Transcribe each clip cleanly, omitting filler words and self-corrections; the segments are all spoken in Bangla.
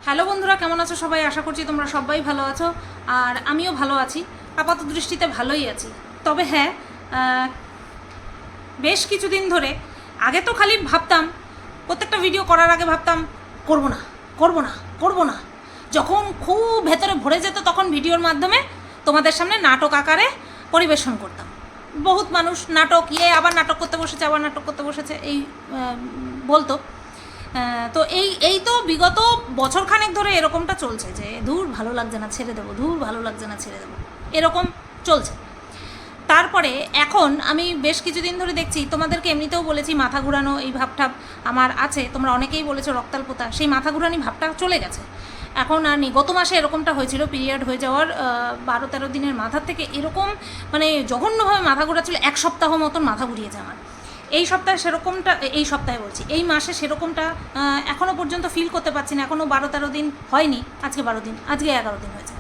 হ্যালো বন্ধুরা, কেমন আছো সবাই? আশা করছি তোমরা সবাই ভালো আছো, আর আমিও ভালো আছি। আপাত দৃষ্টিতে ভালোই আছি। তবে হ্যাঁ, বেশ কিছুদিন ধরে, আগে তো খালি ভাবতাম, প্রত্যেকটা ভিডিও করার আগে ভাবতাম করব না করব না করব না। যখন খুব ভেতরে ভরে যেত তখন ভিডিওর মাধ্যমে তোমাদের সামনে নাটক আকারে পরিবেশন করতাম। বহুত মানুষ নাটক আবার নাটক করতে বসেছে, আবার নাটক করতে বসেছে, এই বলতো। তো এই তো বিগত বছরখানেক ধরে এরকমটা চলছে যে ধুর ভালো লাগছে না ছেড়ে দেবো, ধুর ভালো লাগছে না ছেড়ে দেবো, এরকম চলছে। তারপরে এখন আমি বেশ কিছুদিন ধরে দেখছি, তোমাদেরকে এমনিতেও বলেছি মাথা ঘুরানো এই ভাবটা আমার আছে, তোমরা অনেকেই বলেছো রক্তাল্পতা, সেই মাথা ঘুরানি ভাবটা চলে গেছে এখন আর নেই। গত মাসে এরকমটা হয়েছিল, পিরিয়ড হয়ে যাওয়ার 12-13 দিনের মাথার থেকে এরকম মানে জঘন্যভাবে মাথা ঘুরাচ্ছিল, 1 সপ্তাহ মতন মাথা ঘুরিয়েছে আমার। এই সপ্তাহে সেরকমটা, এই সপ্তাহে বলছি, এই মাসে সেরকমটা এখনও পর্যন্ত ফিল করতে পারছি না। এখনও 12-13 দিন হয়নি, আজকে 12 দিন, আজকে 11 দিন হয়েছে।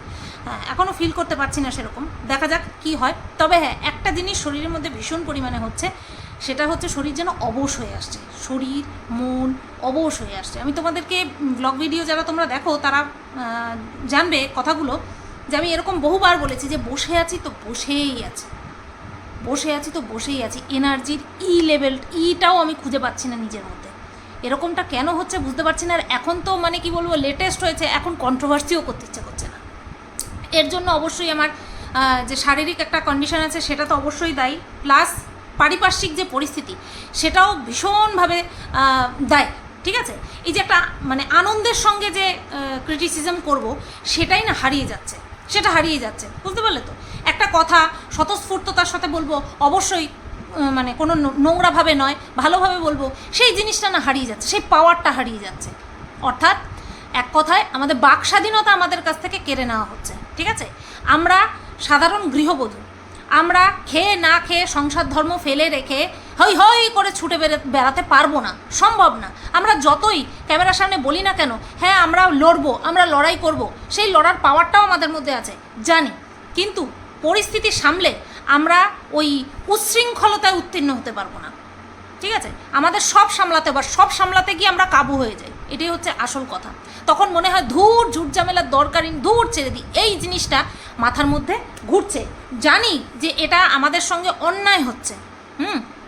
হ্যাঁ, এখনও ফিল করতে পারছি না সেরকম, দেখা যাক কি হয়। তবে হ্যাঁ, একটা জিনিস শরীরের মধ্যে ভীষণ পরিমাণে হচ্ছে, সেটা হচ্ছে শরীর যেন অবশ হয়ে আসছে, শরীর মন অবশ হয়ে আসছে। আমি তোমাদেরকে ব্লগ ভিডিও যারা তোমরা দেখো তারা জানবে কথাগুলো, যে আমি এরকম বহুবার বলেছি যে বসে আছি তো বসেই আছি, বসে আছি তো বসেই আছি, এনার্জির লেভেল ইটাও আমি খুঁজে পাচ্ছি না নিজের মধ্যে। এরকমটা কেন হচ্ছে বুঝতে পারছি না। আর এখন তো মানে কি বলবো, লেটেস্ট হয়েছে, এখন কন্ট্রোভার্সিও করতে ইচ্ছা করছে না। এর জন্য অবশ্যই আমার যে শারীরিক একটা কন্ডিশন আছে সেটা তো অবশ্যই দায়ী, প্লাস পারিপার্শ্বিক যে পরিস্থিতি সেটাও ভীষণভাবে দায়ী। ঠিক আছে, এই যে একটা মানে আনন্দের সঙ্গে যে ক্রিটিসিজম করব সেটাই না হারিয়ে যাচ্ছে, সেটা হারিয়ে যাচ্ছে, বুঝতে পারলে তো? একটা কথা স্বতঃস্ফূর্ততার সাথে বলবো, অবশ্যই মানে কোনো নোংরাভাবে নয়, ভালোভাবে বলবো, সেই জিনিসটা না হারিয়ে যাচ্ছে, সেই পাওয়ারটা হারিয়ে যাচ্ছে। অর্থাৎ এক কথায় আমাদের বাক স্বাধীনতা আমাদের কাছ থেকে কেড়ে নেওয়া হচ্ছে। ঠিক আছে, আমরা সাধারণ গৃহবধূ, আমরা খেয়ে না খেয়ে সংসার ধর্ম ফেলে রেখে হই হই করে ছুটে বেড়াতে পারবো না, সম্ভব না। আমরা যতই ক্যামেরার সামনে বলি না কেন, হ্যাঁ আমরা লড়বো, আমরা লড়াই করব, সেই লড়ার পাওয়ারটাও আমাদের মধ্যে আছে জানি, কিন্তু পরিস্থিতি সামলে আমরা ওই উচ্ছৃঙ্খলতায় উত্তীর্ণ হতে পারবো না। ঠিক আছে, আমাদের সব সামলাতে, বা সব সামলাতে গিয়ে আমরা কাবু হয়ে যাই, এটাই হচ্ছে আসল কথা। তখন মনে হয় ধূর ঝুট ঝামেলার দরকারই, ধূর ছেড়ে দিই, এই জিনিসটা মাথার মধ্যে ঘুরছে। জানি যে এটা আমাদের সঙ্গে অন্যায় হচ্ছে,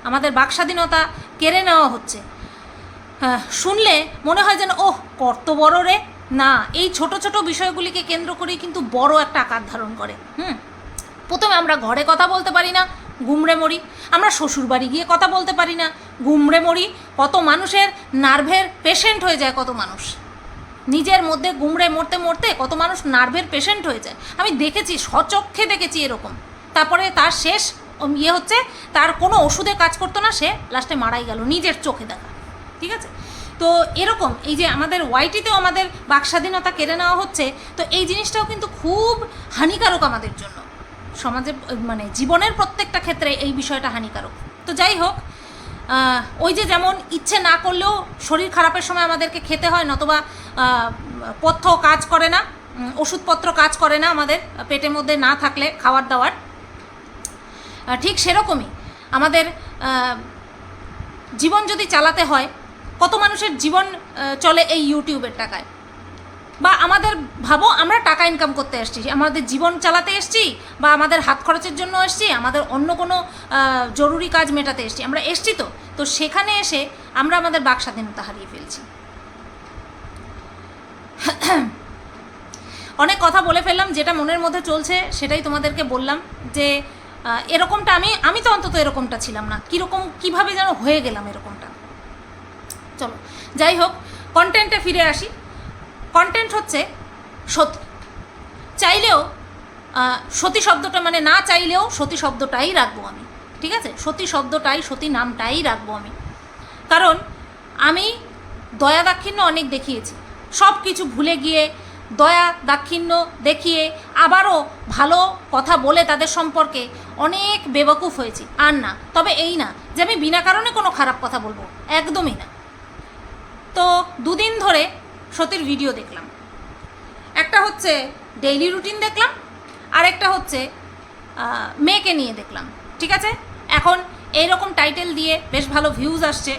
আমাদের বাকস্বাধীনতা কেড়ে নেওয়া হচ্ছে। শুনলে মনে হয় যেন ওহ কত বড় রে, না, এই ছোট ছোট বিষয়গুলিকে কেন্দ্র করেই কিন্তু বড় একটা আকার ধারণ করে। প্রথমে আমরা ঘরে কথা বলতে পারি না, গুমড়ে মরি। আমরা শ্বশুরবাড়ি গিয়ে কথা বলতে পারি না, গুমড়ে মরি। কত মানুষের নার্ভের পেশেন্ট হয়ে যায়, কত মানুষ নিজের মধ্যে গুমড়ে মরতে মরতে কত মানুষ নার্ভের পেশেন্ট হয়ে যায়। আমি দেখেছি, স্বচক্ষে দেখেছি এরকম। তারপরে তার শেষ হচ্ছে, তার কোনো ওষুধে কাজ করতো না, সে লাস্টে মারাই গেল, নিজের চোখে দেখা। ঠিক আছে, তো এরকম এই যে আমাদের ওয়াইটিতেও আমাদের বাকস্বাধীনতা কেড়ে নেওয়া হচ্ছে, তো এই জিনিসটাও কিন্তু খুব হানিকারক আমাদের জন্য, সমাজে মানে জীবনের প্রত্যেকটা ক্ষেত্রে এই বিষয়টা হানিকারক। তো যাই হোক, ওই যে যেমন ইচ্ছে না করলেও শরীর খারাপের সময় আমাদেরকে খেতে হয়, নতবা পথ্য কাজ করে না, ওষুধপত্র কাজ করে না আমাদের পেটের মধ্যে না থাকলে খাওয়ার দাওয়ার, ঠিক সেরকমই আমাদের জীবন যদি চালাতে হয়, কত মানুষের জীবন চলে এই ইউটিউবের টাকায়। বা আমাদের ভাবো, আমরা টাকা ইনকাম করতে এসেছি, আমাদের জীবন চালাতে এসেছি, বা আমাদের হাত খরচের জন্য এসেছি, আমাদের অন্য কোনো জরুরি কাজ মেটাতে এসেছি, আমরা এসেছি। তো সেখানে এসে আমরা আমাদের বাক স্বাধীনতা হারিয়ে ফেলছি। অনেক কথা বলে ফেললাম, যেটা মনের মধ্যে চলছে সেটাই তোমাদেরকে বললাম, যে এরকমটা আমি তো অন্তত এরকমটা ছিলাম না, কীভাবে যেন হয়ে গেলাম এরকমটা। চলো যাই হোক, কন্টেন্টে ফিরে আসি। কন্টেন্ট হচ্ছে সতী। চাইলেও সতী শব্দটা, মানে না চাইলেও সতী শব্দটাই রাখবো আমি। ঠিক আছে, সতী শব্দটাই, সতী নামটাই রাখবো আমি। কারণ আমি দয়া দাক্ষিণ্য অনেক দেখিয়েছি, সব কিছু ভুলে গিয়ে দয়া দাক্ষিণ্য দেখিয়ে আবারও ভালো কথা বলে তাদের সম্পর্কে অনেক বেবকুফ হয়েছি। আর না, তবে এই না যে আমি বিনা কারণে কোনো খারাপ কথা বলবো, একদমই না। তো দুদিন ধরে সতীর ভিডিও দেখলাম, একটা হচ্ছে ডেইলি রুটিন দেখলাম, আর একটা হচ্ছে মেয়েকে নিয়ে দেখলাম। ঠিক আছে, এখন এইরকম টাইটেল দিয়ে বেশ ভালো ভিউজ আসছে।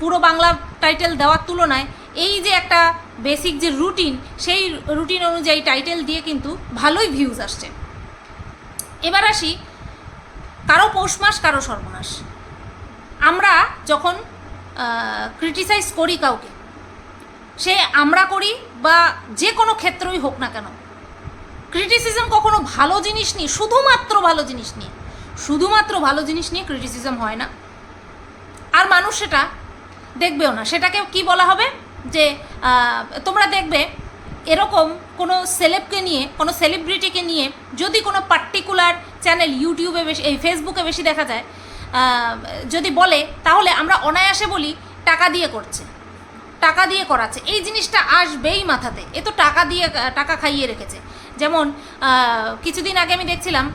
পুরো বাংলা টাইটেল দেওয়ার তুলনায় এই যে একটা বেসিক যে রুটিন, সেই রুটিন অনুযায়ী টাইটেল দিয়ে কিন্তু ভালোই ভিউজ আসছে। এবার আসি কারো পৌষ মাস কারো সর্বনাশ। আমরা যখন ক্রিটিসাইজ করি কাউকে, সে আমরা করি বা যে কোনো ক্ষেত্রই হোক না কেন, ক্রিটিসিজম কখনো ভালো জিনিস নিয়ে, শুধুমাত্র ভালো জিনিস নিয়ে, শুধুমাত্র ভালো জিনিস নিয়ে ক্রিটিসিজম হয় না। আর মানুষ সেটা দেখবেও না। সেটাকে কি বলা হবে যে তোমরা দেখবে এরকম কোনো সেলেবকে নিয়ে, কোনো সেলিব্রিটিকে নিয়ে যদি কোনো পার্টিকুলার চ্যানেল ইউটিউবে বেশি, এই ফেসবুকে বেশি দেখা যায়, যদি বলে, তাহলে আমরা অনায়াসে বলি টাকা দিয়ে করছে, টাকা দিয়ে করাচ্ছে। এই জিনিসটা আসবেই মাথাতে, এ তো টাকা দিয়ে, টাকা খাইয়ে রেখেছে। যেমন কিছুদিন আগে আমি দেখছিলাম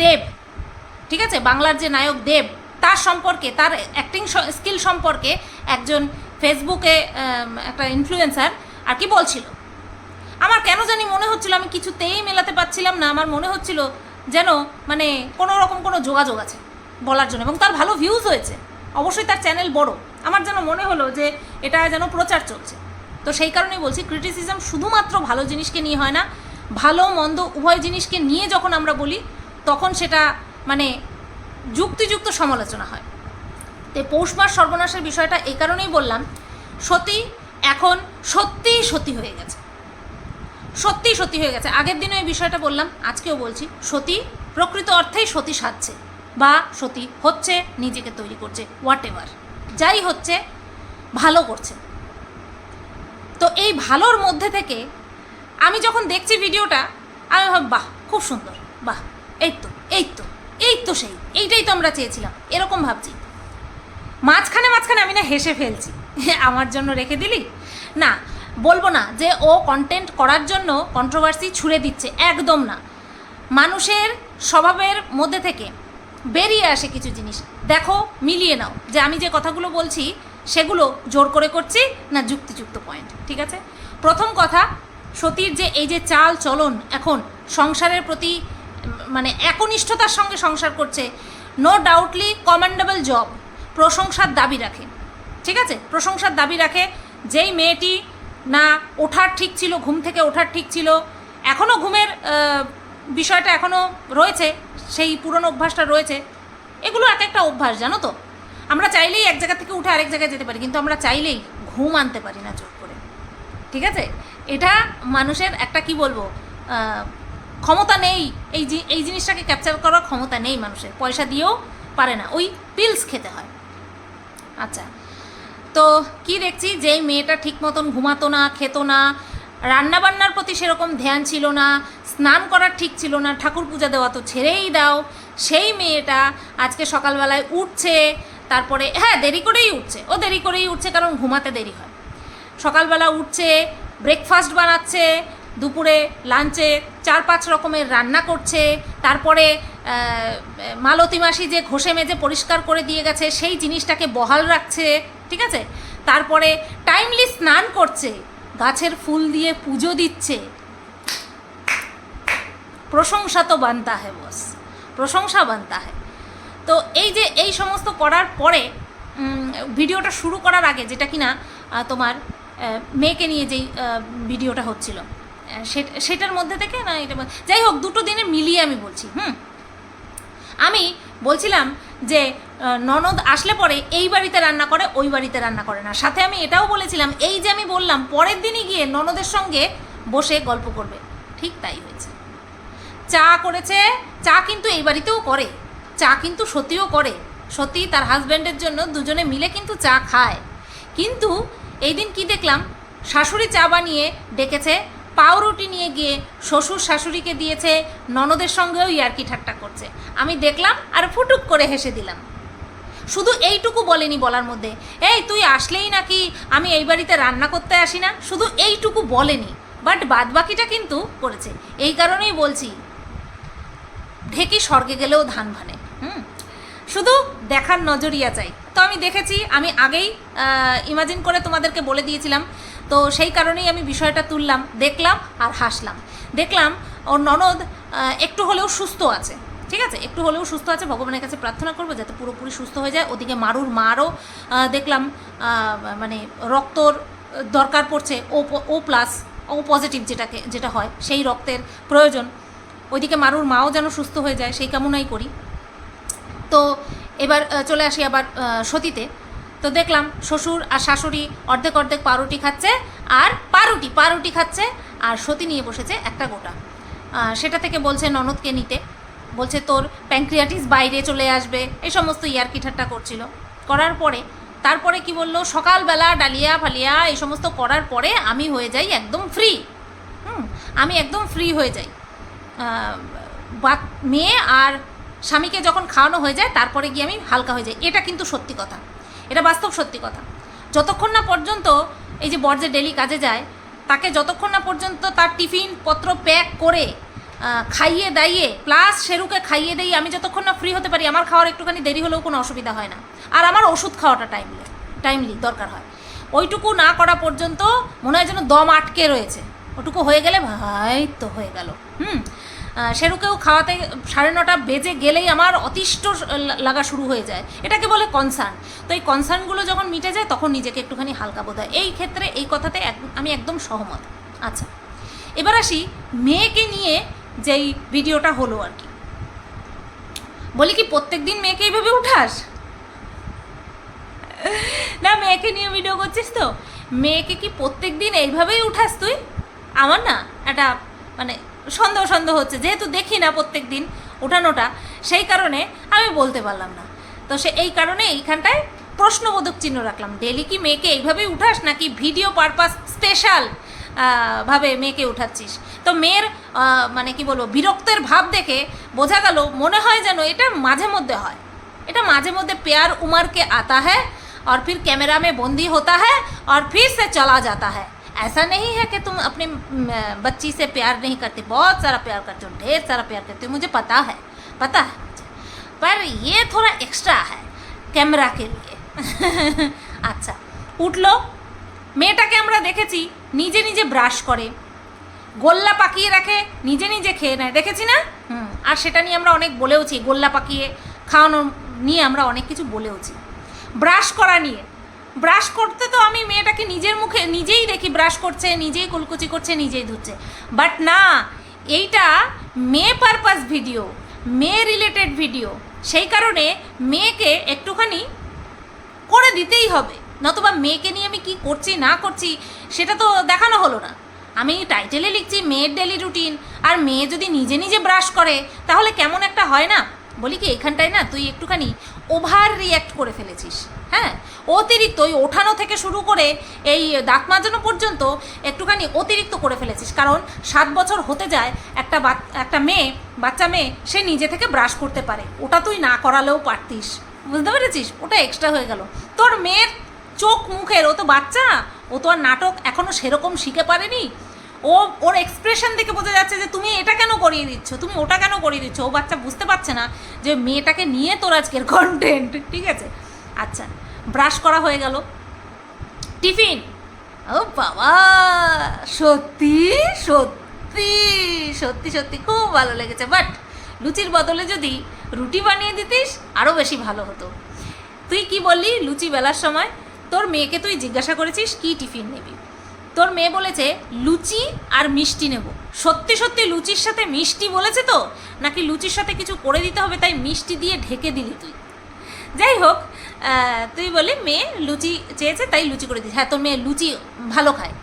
দেব, ঠিক আছে, বাংলার যে নায়ক দেব, তার সম্পর্কে, তার অ্যাক্টিং স্কিল সম্পর্কে একজন ফেসবুকে একটা ইনফ্লুয়েন্সার আর কি বলছিল। আমার কেন জানি মনে হচ্ছিল, আমি কিছুতেই মেলাতে পারছিলাম না, আমার মনে হচ্ছিল যেন মানে কোনো রকম কোনো যোগাযোগ আছে বলার জন্য, এবং তার ভালো ভিউজ হয়েছে, অবশ্যই তার চ্যানেল বড়। আমার যেন মনে হলো যে এটা যেন প্রচার চলছে। তো সেই কারণেই বলছি, ক্রিটিসিজম শুধুমাত্র ভালো জিনিসকে নিয়ে হয় না, ভালো মন্দ উভয় জিনিসকে নিয়ে যখন আমরা বলি, তখন সেটা মানে যুক্তিযুক্ত সমালোচনা হয়। তো পৌষ মাস সর্বনাশের বিষয়টা এই কারণেই বললাম, সতী এখন সত্যিই সতী হয়ে গেছে, সত্যিই সতী হয়ে গেছে। আগের দিনও এই বিষয়টা বললাম, আজকেও বলছি, সতী প্রকৃত অর্থেই সতী সাজছে বা সতী হচ্ছে, নিজেকে তৈরি করছে, হোয়াট এভার যাই হচ্ছে ভালো করছে। তো এই ভালোর মধ্যে থেকে আমি যখন দেখছি ভিডিওটা, আমি ভাব বাহ খুব সুন্দর, বাহ এই তো এই তো এই তো সেই, এইটাই তো আমরা চেয়েছিলাম, এরকম ভাবছি। মাঝখানে মাঝখানে আমি না হেসে ফেলছি, আমার জন্য রেখে দিলি না, বলবো না যে ও কন্টেন্ট করার জন্য কন্ট্রোভার্সি ছুড়ে দিচ্ছে, একদম না। মানুষের স্বভাবের মধ্যে থেকে বেরিয়ে আসে কিছু জিনিস, দেখো মিলিয়ে নাও যে আমি যে কথাগুলো বলছি সেগুলো জোর করে করছি না যুক্তিযুক্ত পয়েন্ট, ঠিক আছে। প্রথম কথা, সতীর যে এই যে চাল চলন, এখন সংসারের প্রতি মানে একনিষ্ঠতার সঙ্গে সংসার করছে, নো ডাউটলি কমেন্ডেবল জব, প্রশংসার দাবি রাখে, ঠিক আছে, প্রশংসার দাবি রাখে। যেই মেয়েটি না ওঠার ঠিক ছিল, ঘুম থেকে ওঠার ঠিক ছিল, এখনও ঘুমের বিষয়টা এখনও রয়েছে, সেই পুরনো অভ্যাসটা রয়েছে। এগুলো এক একটা অভ্যাস, জানো তো, আমরা চাইলেই এক জায়গা থেকে উঠে আরেক জায়গায় যেতে পারি, কিন্তু আমরা চাইলেই ঘুম আনতে পারি না জোর করে, ঠিক আছে। এটা মানুষের একটা কি বলবো ক্ষমতা নেই, এই জিনিসটাকে ক্যাপচার করার ক্ষমতা নেই মানুষের, পয়সা দিয়েও পারে না, ওই পিলস খেতে হয়। আচ্ছা, তো কি দেখছি, যেই মেয়েটা ঠিক মতন ঘুমাতো না, খেতো না, রান্নাবান্নার প্রতি সেরকম ধ্যান ছিল না, স্নান করার ঠিক ছিল না, ঠাকুর পূজা দেওয়া তো ছেড়েই দাও, সেই মেয়েটা আজকে সকালবেলায় উঠছে, তারপরে হ্যাঁ দেরি করেই উঠছে, ও দেরি করেই উঠছে কারণ ঘুমাতে দেরি হয়। সকালবেলা উঠছে, ব্রেকফাস্ট বানাচ্ছে, দুপুরে লাঞ্চে 4-5 রকমের রান্না করছে, তারপরে মালতী মাসি যে ঘষে মেজে পরিষ্কার করে দিয়ে গেছে সেই জিনিসটাকে বহাল রাখছে, ঠিক আছে। তারপরে টাইমলি স্নান করছে, গাছের ফুল দিয়ে পুজো দিচ্ছে। প্রশংসা তো বানতা হ্যায় বস, প্রশংসা বানতা হ্যায়। তো এই যে এই সমস্ত করার পরে ভিডিওটা শুরু করার আগে, যেটা কিনা তোমার মেয়েকে নিয়ে যেই ভিডিওটা হচ্ছিল, সেটার মধ্যে থেকে না, এটা যাই হোক দুটো দিনে মিলিয়ে আমি বলছি, আমি বলছিলাম যে ননদ আসলে পরে এই বাড়িতে রান্না করে, ওই বাড়িতে রান্না করে না। সাথে আমি এটাও বলেছিলাম, এই যে আমি বললাম পরের দিনই গিয়ে ননদের সঙ্গে বসে গল্প করবে, ঠিক তাই হয়েছে। চা করেছে, চা কিন্তু এই বাড়িতেও করে, চা কিন্তু সতীও করে, সতী তার হাজব্যান্ডের জন্য দুজনে মিলে কিন্তু চা খায়। কিন্তু এই দিন কি দেখলাম, শাশুড়ি চা বানিয়ে ডেকেছে, পাউরুটি নিয়ে গিয়ে শ্বশুর শাশুড়িকে দিয়েছে, ননদের সঙ্গেও ইয়ার্কি ঠাট্টা করছে। আমি দেখলাম আর ফুটুক করে হেসে দিলাম। শুধু এইটুকু বলেনি বলার মধ্যে, এই তুই আসলেই নাকি আমি এই বাড়িতে রান্না করতে আসি না, শুধু এইটুকু বলেনি, বাট বাদবাকিটা কিন্তু করেছে। এই কারণেই বলছি, ঢেকি স্বর্গে গেলেও ধান ভানে, শুধু দেখার নজরিয়া চাই। তো আমি দেখেছি, আমি আগেই ইমাজিন করে তোমাদেরকে বলে দিয়েছিলাম, তো সেই কারণেই আমি বিষয়টা তুললাম, দেখলাম আর হাসলাম। দেখলাম ওর ননদ একটু হলেও সুস্থ আছে, ঠিক আছে, একটু হলেও সুস্থ আছে। ভগবানের কাছে প্রার্থনা করবো যাতে পুরোপুরি সুস্থ হয়ে যায়। ওদিকে মারুর মারও দেখলাম মানে রক্তর দরকার পড়ছে ও প্লাস ও পজিটিভ যেটা হয় সেই রক্তের প্রয়োজন। ওইদিকে মারুর মাও যেন সুস্থ হয়ে যায় সেই কামনাই করি। তো এবার চলে আসি আবার সতীতে। তো দেখলাম শ্বশুর আর শাশুড়ি অর্ধেক অর্ধেক পাউরুটি খাচ্ছে, আর পাউরুটি খাচ্ছে, আর সতী নিয়ে বসেছে একটা গোটা। সেটা থেকে বলছে ননদকে নিতে, বলছে তোর প্যানক্রিয়াটিস বাইরে চলে আসবে, এই সমস্ত ইয়ার্কি ঠাট্টা করছিল। করার পরে তারপরে কি বললো, সকালবেলা ডালিয়া ফালিয়া এই সমস্ত করার পরে আমি হয়ে যাই একদম ফ্রি। আমি একদম ফ্রি হয়ে যাই। মেয়ে আর স্বামীকে যখন খাওয়ানো হয়ে যায় তারপরে গিয়ে আমি হালকা হয়ে যাই। এটা কিন্তু সত্যি কথা, এটা বাস্তব সত্যি কথা। যতক্ষণ না পর্যন্ত এই যে বর যে ডেলি কাজে যায় তাকে যতক্ষণ না পর্যন্ত তার টিফিন পত্র প্যাক করে খাইয়ে দাইয়ে প্লাস শেরুকে খাইয়ে দিয়ে আমি যতক্ষণ না ফ্রি হতে পারি, আমার খাওয়ার একটুখানি দেরি হলেও কোনো অসুবিধা হয় না। আর আমার ওষুধ খাওয়াটা টাইমলি দরকার হয়। ওইটুকু না করা পর্যন্ত মনে হয় যেন দম আটকে রয়েছে। ওটুকু হয়ে গেলে ভাই তো হয়ে গেল। শেরুকেও খাওয়াতে 9:30 বেজে গেলেই আমার অতিষ্ঠ লাগা শুরু হয়ে যায়। এটাকে বলে কনসার্ন। তো এই কনসার্নগুলো যখন মিটে যায় তখন নিজেকে একটুখানি হালকা বোধ হয়। এই ক্ষেত্রে এই কথাতে আমি একদম সহমত। আচ্ছা, এবার আসি মেয়েকে নিয়ে যেই ভিডিওটা হলো আর কি। বলি কি প্রত্যেক দিন মেয়েকে এইভাবে উঠাস না? মেয়েকে নিয়ে ভিডিও করছিস তো, মেয়েকে কি প্রত্যেক দিন এইভাবেই উঠাস তুই? আমার না একটা মানে সন্দেহ হচ্ছে, যেহেতু দেখি না প্রত্যেক দিন ওঠানোটা, সেই কারণে আমি বলতে পারলাম না। তো এই কারণে এইখানটায় প্রশ্নবোধক চিহ্ন রাখলাম। ডেলি কি মেয়েকে এইভাবেই উঠাস নাকি ভিডিও পারপাস স্পেশাল ভাবে মেয়েকে উঠাচ্ছিস? তো মেয়ের মানে কি বলবো বিরক্তের ভাব দেখে বোঝা গেল মনে হয় যেন এটা মাঝে মধ্যে হয়। এটা মাঝে মধ্যে प्यार उमर के आता है और फिर कैमरा में बंदी होता है और फिर से चला जाता है। ऐसा नहीं है कि तुम अपने बच्ची से प्यार नहीं करते, बहुत सारा प्यार करते हो, ढेर सारा प्यार करते हो, मुझे पता है पर ये थोड़ा एक्स्ट्रा है कैमरा के लिए। আচ্ছা, উঠলো। মেয়েটাকে আমরা দেখেছি নিজে নিজে ব্রাশ করে, গোল্লা পাকিয়ে রাখে, নিজে নিজে খেয়ে নেয়, দেখেছি না? আর সেটা নিয়ে আমরা অনেক বলেওছি, গোল্লা পাকিয়ে খাওয়ানো নিয়ে আমরা অনেক কিছু বলেওছি। ব্রাশ করা নিয়ে, ব্রাশ করতে তো আমি মেয়েটাকে নিজের মুখে নিজেই দেখি ব্রাশ করছে, নিজেই কুলকুচি করছে, নিজেই ধুচ্ছে। বাট না, এইটা মেয়ে পারপাস ভিডিও, মেয়ে রিলেটেড ভিডিও, সেই কারণে মেয়েকে একটুখানি করে দিতেই হবে। নতুবা মেয়েকে নিয়ে আমি কি করছি না করছি সেটা তো দেখানো হলো না। আমি টাইটেলে লিখছি মেয়ের ডেলি রুটিন, আর মেয়ে যদি নিজে নিজে ব্রাশ করে তাহলে কেমন একটা হয় না? বলি কি এইখানটায় না তুই একটুখানি ওভার রিয়্যাক্ট করে ফেলেছিস। হ্যাঁ, অতিরিক্ত ওই ওঠানো থেকে শুরু করে এই দাঁত মাজানো পর্যন্ত একটুখানি অতিরিক্ত করে ফেলেছিস। কারণ 7 বছর হতে যায় একটা বাচ্চা মেয়ে সে নিজে থেকে ব্রাশ করতে পারে, ওটা তুই না করালেও পারতিস, বুঝতে পেরেছিস? ওটা এক্সট্রা হয়ে গেল। তোর মেয়ের চোখ মুখের, ও তো বাচ্চা, ও তো আর নাটক এখনও সেরকম শিখে পারেনি। ওর এক্সপ্রেশন দেখে বোঝা যাচ্ছে যে তুমি এটা কেন করিয়ে দিচ্ছ, তুমি ওটা কেন করিয়ে দিচ্ছ। ও বাচ্চা বুঝতে পারছে না যে মেয়েটাকে নিয়ে তোর আজকের কন্টেন্ট, ঠিক আছে? আচ্ছা, ব্রাশ করা হয়ে গেল। টিফিন, ও বাবা, সত্যি সত্যি সত্যি সত্যি খুব ভালো লেগেছে। বাট লুচির বদলে যদি রুটি বানিয়ে দিতিস আরও বেশি ভালো হতো। তুই কি বললি লুচি বেলার সময়? তোর মেয়েকে তুই জিজ্ঞাসা করেছিস কি টিফিন নেবি? তোর মেয়ে বলেছে লুচি আর মিষ্টি নেব। সত্যি সত্যি লুচির সাথে মিষ্টি বলেছে তো, নাকি লুচির সাথে কিছু করে দিতে হবে তাই মিষ্টি দিয়ে ঢেকে দিলি তুই? যাই হোক, তুই বলি মেয়ে লুচি চেয়েছে তাই লুচি করে দিস। হ্যাঁ, তোর মেয়ে লুচি ভালো খায়,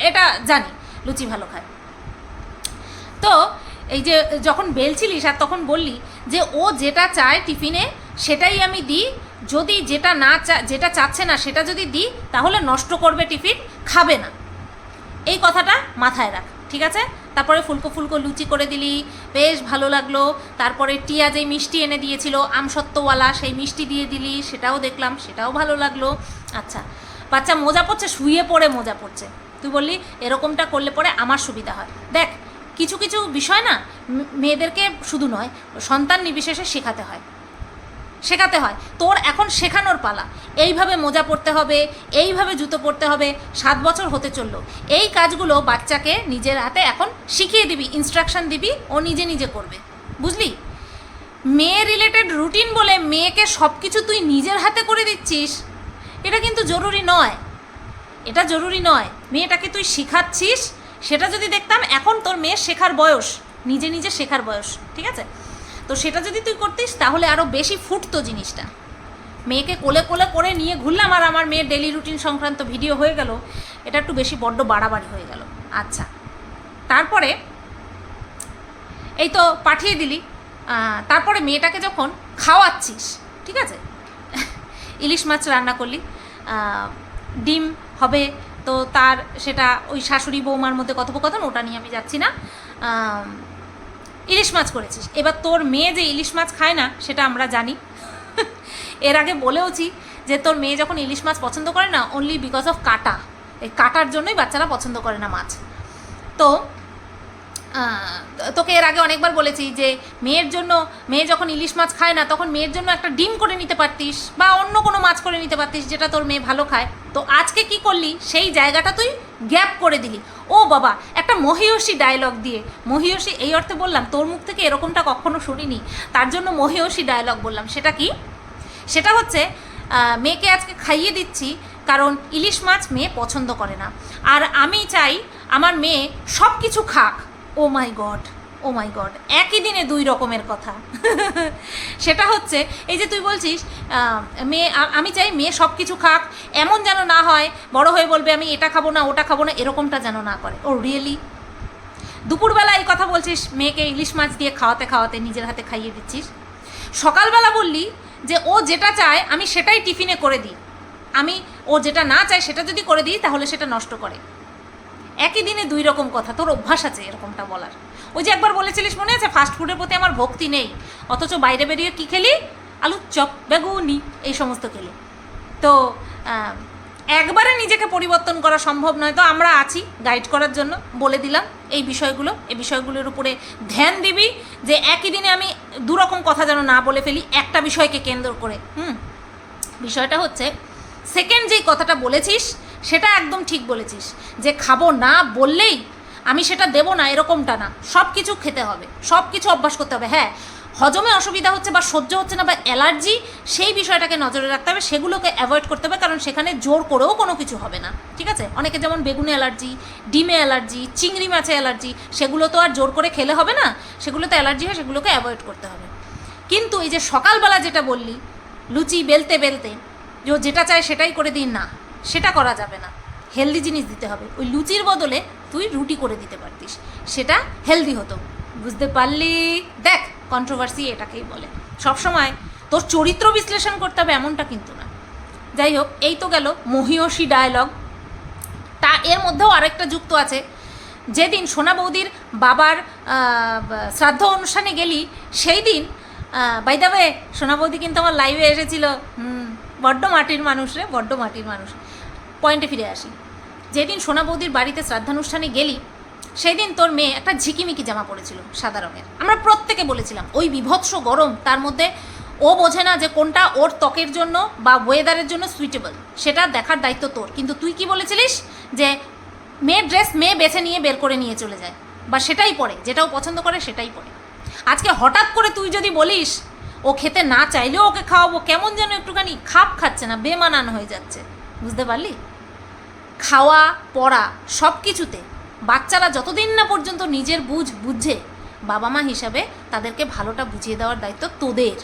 এটা জানি, লুচি ভালো খায়। তো এই যে যখন বেলছিলিস আর তখন বললি যে ও যেটা চায় টিফিনে সেটাই আমি দিই, যদি যেটা চাচ্ছে না সেটা যদি দিই তাহলে নষ্ট করবে টিফিন, খাবে না। এই কথাটা মাথায় রাখ, ঠিক আছে? তারপরে ফুলকো ফুলকো লুচি করে দিলি, বেশ ভালো লাগলো। তারপরে টিয়া যেই মিষ্টি এনে দিয়েছিল আমসত্ত্বওয়ালা, সেই মিষ্টি দিয়ে দিলি, সেটাও দেখলাম, সেটাও ভালো লাগলো। আচ্ছা, বাচ্চা মোজা পড়ছে, শুয়ে পড়ে মোজা পড়ছে, তুই বললি এরকমটা করলে পরে আমার সুবিধা হয়। দেখ, কিছু কিছু বিষয় না মেয়েদেরকে শুধু নয় সন্তান নির্বিশেষে শেখাতে হয়। তোর এখন শেখানোর পালা। এইভাবে মোজা পরতে হবে, এইভাবে জুতো পরতে হবে। 7 বছর হতে চললো, এই কাজগুলো বাচ্চাকে নিজের হাতে এখন শিখিয়ে দিবি, ইনস্ট্রাকশন দিবি, ও নিজে নিজে করবে, বুঝলি? মেয়ে রিলেটেড রুটিন বলে মেয়েকে সব কিছু তুই নিজের হাতে করে দিচ্ছিস, এটা কিন্তু জরুরি নয়। এটা জরুরি নয়। মেয়েটাকে তুই শেখাচ্ছিস সেটা যদি দেখতাম, এখন তোর মেয়ের শেখার বয়স, নিজে নিজে শেখার বয়স, ঠিক আছে? তো সেটা যদি তুই করতিস তাহলে আরও বেশি ফুটতো জিনিসটা। মেয়েকে কোলে কোলে করে নিয়ে ঘুরলাম আর আমার মেয়ের ডেলি রুটিন সংক্রান্ত ভিডিও হয়ে গেল, এটা একটু বেশি বড্ড বাড়াবাড়ি হয়ে গেল। আচ্ছা, তারপরে এই তো পাঠিয়ে দিলি, তারপরে মেয়েটাকে যখন খাওয়াচ্ছিস, ঠিক আছে, ইলিশ মাছ রান্না করলি, ডিম হবে, তো তার সেটা ওই শাশুড়ি বৌমার মধ্যে কথোপকথন, ওটা নিয়ে আমি যাচ্ছি না। ইলিশ মাছ করেছিস, এবার তোর মেয়ে যে ইলিশ মাছ খায় না সেটা আমরা জানি। এর আগে বলেওছি যে তোর মেয়ে যখন ইলিশ মাছ পছন্দ করে না, অনলি বিকজ অফ কাটা, এই কাটার জন্যই বাচ্চারা পছন্দ করে না মাছ। তো তোকে এর আগে অনেকবার বলেছি যে মেয়ে যখন ইলিশ মাছ খায় না তখন মেয়ের জন্য একটা ডিম করে নিতে পারতিস বা অন্য কোনো মাছ করে নিতে পারতিস যেটা তোর মেয়ে ভালো খায়। তো আজকে কি করলি, সেই জায়গাটা তুই গ্যাপ করে দিলি। ও বাবা, একটা মহিয়সী ডায়লগ দিয়ে, মহিয়সী এই অর্থে বললাম, তোর মুখ থেকে এরকমটা কখনো শুনিনি, তার জন্য মহিয়সী ডায়লগ বললাম। সেটা কি? সেটা হচ্ছে মেয়েকে আজকে খাইয়ে দিচ্ছি কারণ ইলিশ মাছ মেয়ে পছন্দ করে না, আর আমি চাই আমার মেয়ে সব কিছু খাক। ও মাই গড, ও মাই গড, একই দিনে দুই রকমের কথা। সেটা হচ্ছে এই যে তুই বলছিস আমি চাই মেয়ে সব কিছু খাক, এমন যেন না হয় বড় হয়ে বলবে আমি এটা খাবো না ওটা খাবো না, এরকমটা যেন না করে। ও রিয়েলি? দুপুরবেলা এই কথা বলছিস, মেয়েকে ইলিশ মাছ দিয়ে খাওয়াতে খাওয়াতে নিজের হাতে খাইয়ে দিচ্ছিস। সকালবেলা বললি যে ও যেটা চায় আমি সেটাই টিফিনে করে দিই, ও যেটা না চায় সেটা যদি করে দিই তাহলে সেটা নষ্ট করে। একই দিনে দুই রকম কথা, তোর অভ্যাস আছে এরকমটা বলার। ওই যে একবার বলেছিলিস মনে আছে, ফাস্ট ফুডের প্রতি আমার ভক্তি নেই, অথচ বাইরে বেরিয়ে কী খেলি, আলুর চপ, বেগুনি, এই সমস্ত খেলি। তো একবারে নিজেকে পরিবর্তন করা সম্ভব নয়, তো আমরা আছি গাইড করার জন্য, বলে দিলাম এই বিষয়গুলোর উপরে ধ্যান দিবি, যে একই দিনে আমি দুরকম কথা যেন না বলে ফেলি একটা বিষয়কে কেন্দ্র করে। বিষয়টা হচ্ছে সেকেন্ড যেই কথাটা বলেছিস সেটা একদম ঠিক বলেছিস, যে খাবো না বললেই আমি সেটা দেবো না, এরকমটা না, সব কিছু খেতে হবে, সব কিছু অভ্যাস করতে হবে। হ্যাঁ, হজমে অসুবিধা হচ্ছে বা সহ্য হচ্ছে না বা অ্যালার্জি, সেই বিষয়টাকে নজরে রাখতে হবে, সেগুলোকে অ্যাভয়েড করতে হবে, কারণ সেখানে জোর করেও কোনো কিছু হবে না, ঠিক আছে? অনেকে যেমন বেগুনে অ্যালার্জি, ডিমে অ্যালার্জি, চিংড়ি মাছে অ্যালার্জি, সেগুলো তো আর জোর করে খেলে হবে না, সেগুলোতে অ্যালার্জি হয়, সেগুলোকে অ্যাভয়েড করতে হবে। কিন্তু এই যে সকালবেলা যেটা বললি, লুচি বেলতে বেলতে যে যেটা চায় সেটাই করে দিন, না, সেটা করা যাবে না, হেলদি জিনিস দিতে হবে। ওই লুচির বদলে তুই রুটি করে দিতে পারতিস, সেটা হেলদি হতো, বুঝতে পারলি? দেখ, কন্ট্রোভার্সি এটাকেই বলে। সবসময় তোর চরিত্র বিশ্লেষণ করতে হবে এমনটা কিন্তু না। যাই হোক, এই তো গেল মহিয়সী ডায়লগ। তা এর মধ্যেও আরেকটা যুক্ত আছে, যেদিন সোনা বৌদির বাবার শ্রাদ্ধ অনুষ্ঠানে গেলি সেই দিন, বাই দ্য ওয়ে, সোনা বৌদি কিন্তু আমার লাইভে এসেছিল। বড্ড মাটির মানুষ রে, বড্ড মাটির মানুষ। পয়েন্টে ফিরে আসি, যেদিন সোনা বৌদির বাড়িতে শ্রাদ্ধানুষ্ঠানে গেলি সেই দিন তোর মেয়ে একটা ঝিকিমিকি জামা পরেছিল সাদা রঙের। আমরা প্রত্যেকে বলেছিলাম ওই বিভৎস গরম, তার মধ্যে ও বোঝে না যে কোনটা ওর ত্বকের জন্য বা ওয়েদারের জন্য সুইটেবল, সেটা দেখার দায়িত্ব তোর। কিন্তু তুই কি বলেছিলিস, যে মেয়ের ড্রেস মেয়ে বেছে নিয়ে বের করে নিয়ে চলে যায়, বা সেটাই পরে, যেটাও পছন্দ করে সেটাই পরে। আজকে হঠাৎ করে তুই যদি বলিস ও খেতে না চাইলেও ওকে খাওয়াবো, কেমন যেন একটুখানি খাপ খাচ্ছে না, বেমানান হয়ে যাচ্ছে, বুঝতে পারলি? খাওয়া পড়া সব কিছুতে বাচ্চারা যতদিন না পর্যন্ত নিজের বুঝে, বাবা মা হিসাবে তাদেরকে ভালোটা বুঝিয়ে দেওয়ার দায়িত্ব তোদের।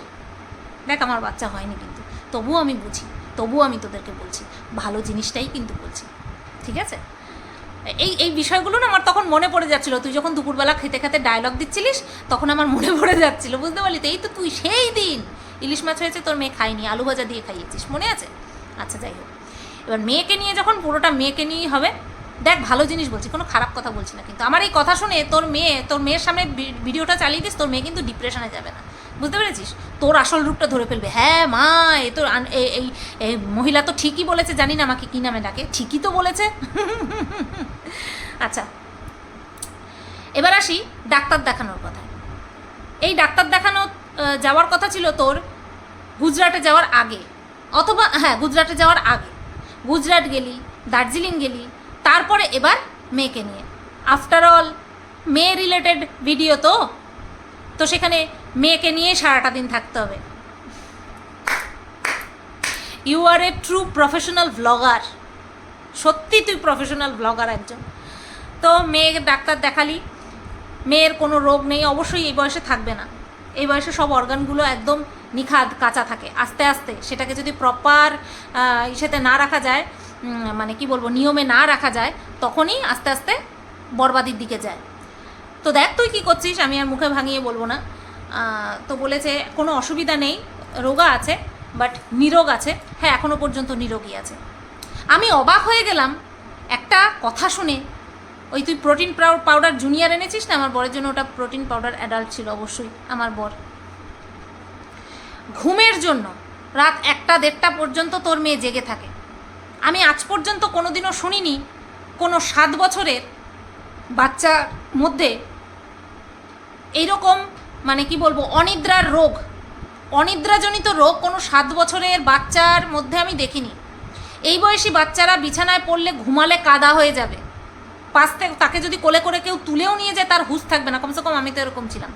দেখ, আমার বাচ্চা হয়নি কিন্তু তবুও আমি বুঝি, তবুও আমি তোদেরকে বলছি, ভালো জিনিসটাই কিন্তু বলছি, ঠিক আছে? এই বিষয়গুলো না আমার তখন মনে পড়ে যাচ্ছিলো, তুই যখন দুপুরবেলা খেতে খেতে ডায়লগ দিচ্ছিলিস তখন আমার মনে পড়ে যাচ্ছিলো, বুঝতে পারলি? তো এই তো তুই সেই দিন ইলিশ মাছ হয়েছে, তোর মেয়ে খায়নি, আলু ভাজা দিয়ে খাইয়েছিস, মনে আছে? আচ্ছা, যাই হোক, এবার মেয়েকে নিয়ে যখন, পুরোটা মেয়েকে নিয়েই হবে। দেখ, ভালো জিনিস বলছি, কোনো খারাপ কথা বলছি না, কিন্তু আমার এই কথা শুনে তোর মেয়ের সামনে ভিডিওটা চালিয়ে দিস, তোর মেয়ে কিন্তু ডিপ্রেশনে যাবে না, বুঝতে পেরেছিস? তোর আসল রূপটা ধরে ফেলবে। হ্যাঁ মা, এ তো এই মহিলা তো ঠিকই বলেছে, জানি না আমাকে কী নামে ডাকে, ঠিকই তো বলেছে। আচ্ছা, এবার আসি ডাক্তার দেখানোর কথা। এই ডাক্তার দেখানো যাওয়ার কথা ছিল তোর গুজরাটে যাওয়ার আগে, অথবা হ্যাঁ গুজরাটে যাওয়ার আগে। গুজরাট গেলি, দার্জিলিং গেলি, তারপরে এবার মেয়েকে নিয়ে। আফটার অল মেয়ে রিলেটেড ভিডিও তো সেখানে মেয়েকে নিয়ে সারাটা দিন থাকতে হবে। You are a true professional vlogger, সত্যি তুই প্রফেশনাল ব্লগার একজন। তো মেয়ের ডাক্তার দেখালি, মেয়ের কোনো রোগ নেই, অবশ্যই এই বয়সে থাকবে না, এই বয়সে সব অর্গানগুলো একদম নিখাদ কাঁচা থাকে। আস্তে আস্তে সেটাকে যদি প্রপার ইসেতে না রাখা যায়, মানে কি বলবো, নিয়মে না রাখা যায়, তখনই আস্তে আস্তে বরবাদির দিকে যায়। তো দেখ তুই কী করছিস, আমি আর মুখে ভাঙিয়ে বলবো না। তো বলেছে কোনো অসুবিধা নেই, রোগা আছে বাট নিরোগ আছে। হ্যাঁ, এখনও পর্যন্ত নিরোগী আছে। আমি অবাক হয়ে গেলাম একটা কথা শুনে। ওই তুই প্রোটিন পাউডার জুনিয়র এনেছিস না, আমার বরের জন্য ওটা প্রোটিন পাউডার অ্যাডাল্ট ছিল অবশ্যই। আমার বর ঘুমের জন্য রাত 1টা-1:30 পর্যন্ত তোর মেয়ে জেগে থাকে। আমি আজ পর্যন্ত কোনোদিনও শুনিনি কোনো 7 বছরের বাচ্চার মধ্যে এইরকম, মানে কি বলবো, অনিদ্রার রোগ, অনিদ্রাজনিত রোগ কোনো 7 বছরের বাচ্চার মধ্যে আমি দেখিনি। এই বয়সী বাচ্চারা বিছানায় পড়লে ঘুমালে কাদা হয়ে যাবে, তাকে যদি কোলে করে কেউ তুলেও নিয়ে যায় তার হুঁশ থাকবে না। কমসে কম আমি তো এরকম ছিলাম।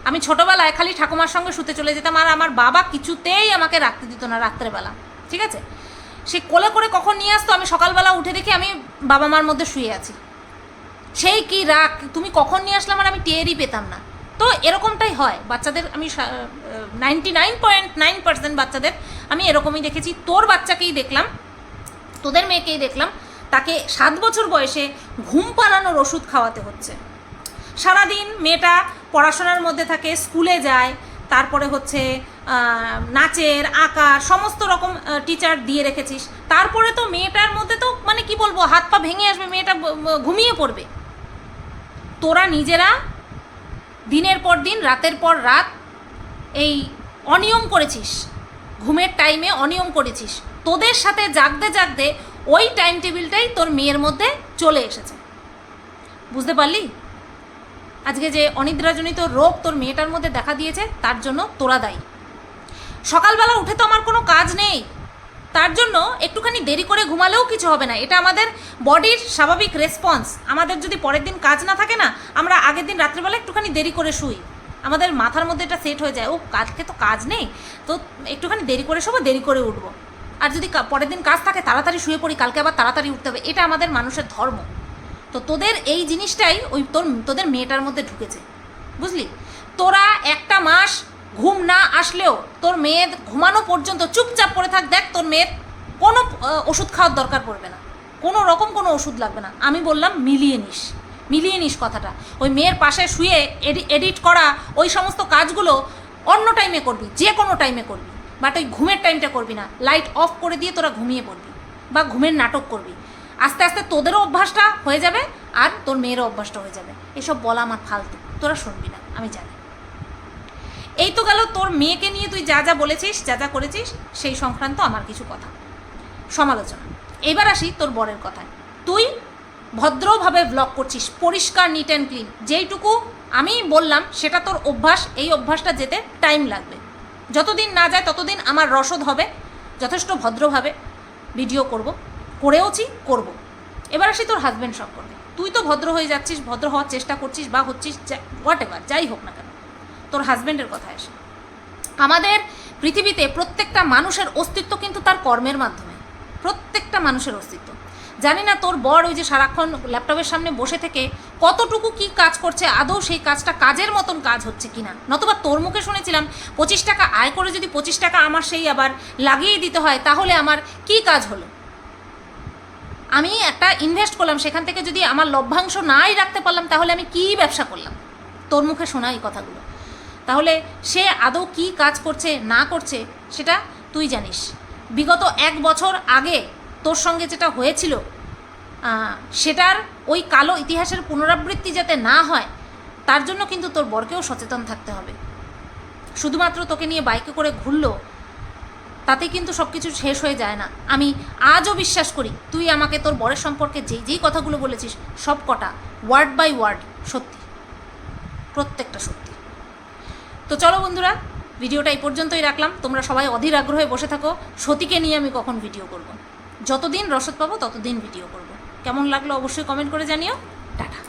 আমি ছোটোবেলায় খালি ঠাকুমার সঙ্গে শুতে চলে যেতাম, আর আমার বাবা কিছুতেই আমাকে রাখতে দিত না রাত্রেবেলা, ঠিক আছে? সে কোলে করে কখন নিয়ে আসতো, আমি সকালবেলা উঠে দেখি আমি বাবা মার মধ্যে শুয়ে আছি। সেই কি রাগ, তুমি কখন নিয়ে আসলাম আর আমি টেরই পেতাম না। তো এরকমটাই হয় বাচ্চাদের, আমি 99.9% বাচ্চাদের আমি এরকমই দেখেছি। তোর বাচ্চাকেই দেখলাম, তোদের মেয়েকেই দেখলাম, তাকে 7 বছর বয়সে ঘুম পাড়ানোর ওষুধ খাওয়াতে হচ্ছে। সারাদিন মেয়েটা পড়াশোনার মধ্যে থাকে, স্কুলে যায়, তারপরে হচ্ছে নাচের, আঁকার সমস্ত রকম টিচার দিয়ে রেখেছিস। তারপরে তো মেয়েটার মধ্যে তো মানে কি বলবো, হাত পা ভেঙে আসবে, মেয়েটা ঘুমিয়ে পড়বে। তোরা নিজেরা দিনের পর দিন, রাতের পর রাত এই অনিয়ম করেছিস, ঘুমের টাইমে অনিয়ম করেছিস। তোদের সাথে জাগতে জাগতে ওই টাইম টেবিলটাই তোর মেয়ের মধ্যে চলে এসেছে। বুঝতে পারলি? আজকে যে অনিদ্রাজনিত রোগ তোর মেয়েটার মধ্যে দেখা দিয়েছে তার জন্য তোরা দায়ী। সকালবেলা উঠে তো আমার কোনো কাজ নেই, তার জন্য একটুখানি দেরি করে ঘুমালেও কিছু হবে না। এটা আমাদের বডির স্বাভাবিক রেসপন্স। আমাদের যদি পরের দিন কাজ না থাকে না, আমরা আগের দিন রাত্রেবেলা একটুখানি দেরি করে শুই, আমাদের মাথার মধ্যে এটা সেট হয়ে যায়, ও কালকে তো কাজ নেই, তো একটুখানি দেরি করে শোবো, দেরি করে উঠবো। আর যদি পরের দিন কাজ থাকে তাড়াতাড়ি শুয়ে পড়ি, কালকে আবার তাড়াতাড়ি উঠতে হবে। এটা আমাদের মানুষের ধর্ম। তো তোদের এই জিনিসটাই ওই তোদের মেয়েটার মধ্যে ঢুকেছে, বুঝলি? তোরা একটা মাস ঘুম না আসলেও তোর মেয়ের ঘুমানো পর্যন্ত চুপচাপ করে থাক, দেখ তোর মেয়ের কোনো ওষুধ খাওয়ার দরকার পড়বে না, কোনো রকম কোনো ওষুধ লাগবে না। আমি বললাম মিলিয়ে নিস কথাটা। ওই মেয়ের পাশে শুয়ে এডিট করা ওই সমস্ত কাজগুলো অন্য টাইমে করবি, যে কোনো টাইমে করবি, বাট ওই ঘুমের টাইমটা করবি না। লাইট অফ করে দিয়ে তোরা ঘুমিয়ে পড়বি বা ঘুমের নাটক করবি। আস্তে আস্তে তোদেরও অভ্যাসটা হয়ে যাবে আর তোর মেয়েরও অভ্যাসটা হয়ে যাবে। এসব বলা আমার ফালতু, তোরা শুনবি না, আমি জানি। এই তো গেল তোর মেয়েকে নিয়ে তুই যা যা বলেছিস, যা যা করেছিস সেই সংক্রান্ত আমার কিছু কথা, সমালোচনা। এবার আসি তোর বরের কথায়। তুই ভদ্রভাবে ব্লগ করছিস, পরিষ্কার, নিট অ্যান্ড ক্লিন। যেইটুকু আমি বললাম সেটা তোর অভ্যাস, এই অভ্যাসটা যেতে টাইম লাগবে। যতদিন না যায় ততদিন আমার রসদ হবে। যথেষ্ট ভদ্রভাবে ভিডিও করেওছি, করব। এবার আসি তোর হাজব্যান্ড সম্পর্কে। তুই তো ভদ্র হয়ে যাচ্ছিস, ভদ্র হওয়ার চেষ্টা করছিস বা হচ্ছিস, হোয়াট এভার, যাই হোক না কেন। তোর হাজব্যান্ডের কথা আসে। আমাদের পৃথিবীতে প্রত্যেকটা মানুষের অস্তিত্ব কিন্তু তার কর্মের মাধ্যমে, প্রত্যেকটা মানুষের অস্তিত্ব। জানি না তোর বর ওই যে সারাক্ষণ ল্যাপটপের সামনে বসে থেকে কতটুকু কি কাজ করছে, আদৌ সেই কাজটা কাজের মতন কাজ হচ্ছে কিনা। নতুবা তোর মুখে শুনেছিলাম 25 টাকা আয় করে যদি 25 টাকা আমার সেই আবার লাগিয়ে দিতে হয়, তাহলে আমার কি কাজ হলো? আমি একটা ইনভেস্ট করলাম, সেখান থেকে যদি আমার লভ্যাংশ নাই রাখতে পারলাম, তাহলে আমি কি ব্যবসা করলাম? তোর মুখে শোনা এই কথাগুলো। তাহলে সে আদৌ কি কাজ করছে না করছে সেটা তুই জানিস। বিগত 1 বছর আগে তোর সঙ্গে যেটা হয়েছিল, সেটার ওই কালো ইতিহাসের পুনরাবৃত্তি যাতে না হয়, তার জন্য কিন্তু তোর বরকেও সচেতন থাকতে হবে। শুধুমাত্র তোকে নিয়ে বাইকে করে ঘুরলো তাতে কিন্তু সব কিছু শেষ হয়ে যায় না। আমি আজও বিশ্বাস করি তুই আমাকে তোর বরের সম্পর্কে যেই কথাগুলো বলেছিস সব কটা ওয়ার্ড বাই ওয়ার্ড সত্যি, প্রত্যেকটা সত্যি। তো চলো বন্ধুরা, ভিডিওটা এই পর্যন্তই রাখলাম। তোমরা সবাই অধীর আগ্রহে বসে থাকো সতীকে নিয়ে আমি কখন ভিডিও করব। যতদিন রসদ পাবো ততদিন ভিডিও করব। কেমন লাগলো অবশ্যই কমেন্ট করে জানিও। টাটা।